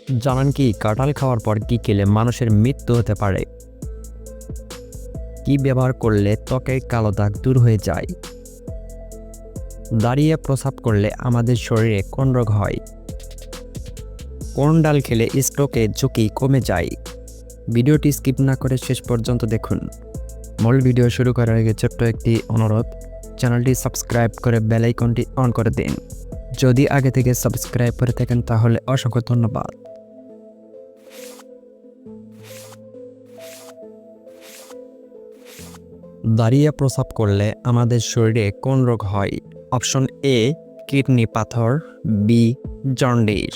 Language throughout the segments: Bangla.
জানেন কি কাঁঠাল খাওয়ার পর কি খেলে মানুষের মৃত্যু হতে পারে? কি ব্যবহার করলে ত্বকের কালো দাগ দূর হয়ে যায়? দাঁড়িয়ে প্রস্রাব করলে আমাদের শরীরে কোন রোগ হয়? কোন ডাল খেলে স্ট্রোকের ঝুঁকি কমে যায়? ভিডিওটি স্কিপ না করে শেষ পর্যন্ত দেখুন। মূল ভিডিও শুরু করার আগে ছোট্ট একটি অনুরোধ, চ্যানেলটি সাবস্ক্রাইব করে বেল আইকনটি অন করে দিন। যদি আগে থেকে সাবস্ক্রাইব করে থাকেন তাহলে অসংখ্য ধন্যবাদ। দাঁড়িয়ে প্রস্রাব করলে আমাদের শরীরে কোন রোগ হয়? অপশন এ কিডনি পাথর, বি জন্ডিস,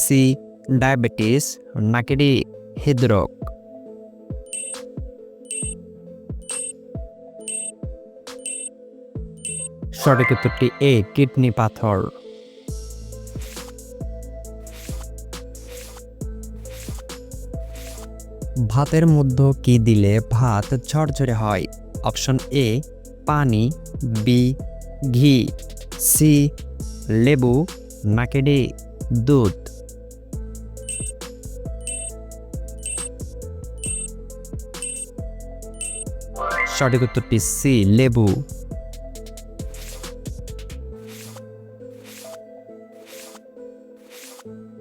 সি ডায়াবেটিস, নাকি ডি হৃদরোগ। সঠিক উত্তরটি এ কিডনি পাথর। ভাতের মধ্যে কি দিলে ভাত ঝরঝরে হয়? অপশন এ পানি, বি ঘি, সি লেবু, নাকি ডি দুধ। সঠিক উত্তরটি সি লেবু।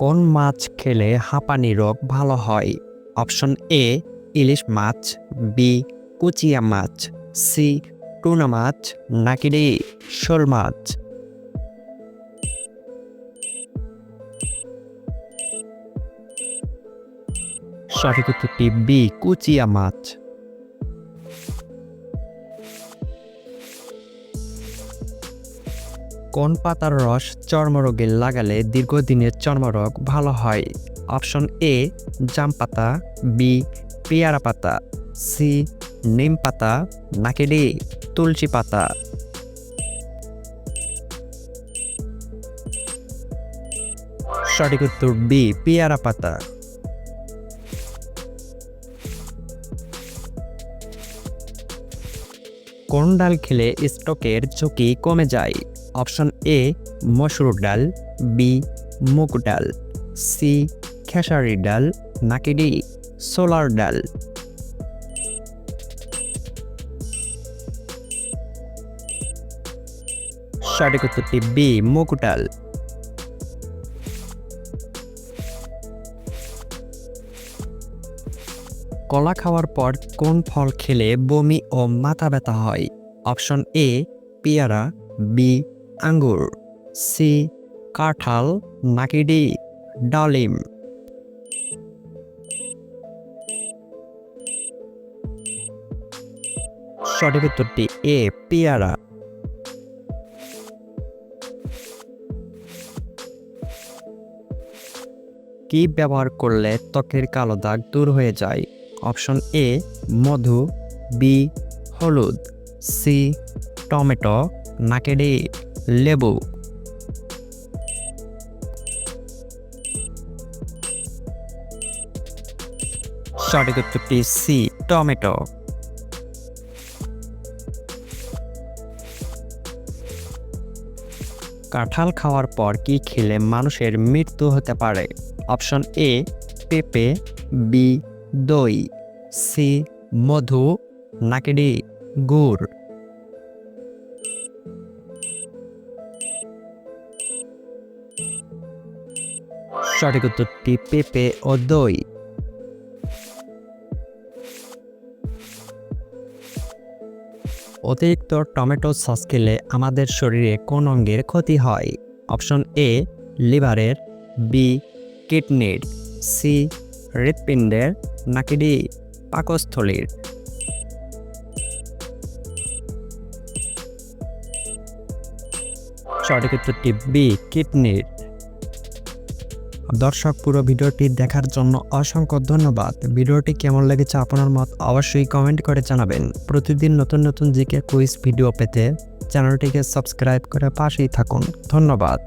কোন মাছ খেলে হাঁপানি রোগ ভালো হয়? Option A ilish much, B কুচিয়া মাছ, সি টুনা মাছ, নাকি ডি শোল মাছ। সঠিক উত্তরটি বি কুচিয়া মাছ। কোন পাতার রস চর্মরোগে লাগালে দীর্ঘদিনের চর্মরোগ ভালো হয়? অপশন এ জাম পাতা, বি পেয়ারা পাতা, সি নিম পাতা, নাকি ডি তুলসী পাতা। সঠিক উত্তর বি পেয়ারা পাতা। কোন ডাল খেলে স্ট্রোকের ঝুঁকি কমে যায়? অপশন এ মসুর ডাল, বি মুগ ডাল, সি খেসারি ডাল, নাকি ডি ছোলার ডাল। সঠিক উত্তরটি বি মুগ ডাল। কলা খাওয়ার পর কোন ফল খেলে বমি ও মাথা ব্যথা হয়? অপশন এ পেয়ারা, বি আঙ্গুর, সি কাঁঠাল, নাকি ডি ডালিম। সঠিক উত্তরটি এ পেয়ারা। কি ব্যবহার করলে ত্বকের কালো দাগ দূর হয়ে যায়? অপশন এ মধু, বি হলুদ, সি টমেটো, নাকি ডি লেবু। সঠিক উত্তরটি সি টমেটো। কাঁঠাল খাওয়ার পর কি খেলে মানুষের মৃত্যু হতে পারে? অপশন এ পেঁপে, বি দই, সি মধু, নাকি ডি গুড়। সঠিক উত্তরটি পেঁপে ও দই। অতিরিক্ত টমেটো সস খেলে আমাদের শরীরে কোন অঙ্গের ক্ষতি হয়? অপশন এ লিভারের, বি কিডনির, সি হৃৎপিণ্ডের, নাকি ডি পাকস্থলীর। সঠিক উত্তরটি বি কিডনির। দর্শক পুরো ভিডিওটি দেখার জন্য অসংখ্য ধন্যবাদ। ভিডিওটি কেমন লেগেছে আপনার মত অবশ্যই কমেন্ট করে জানাবেন। প্রতিদিন নতুন নতুন জিকে কুইজ ভিডিও পেতে চ্যানেলটিকে সাবস্ক্রাইব করে পাশেই থাকুন। ধন্যবাদ।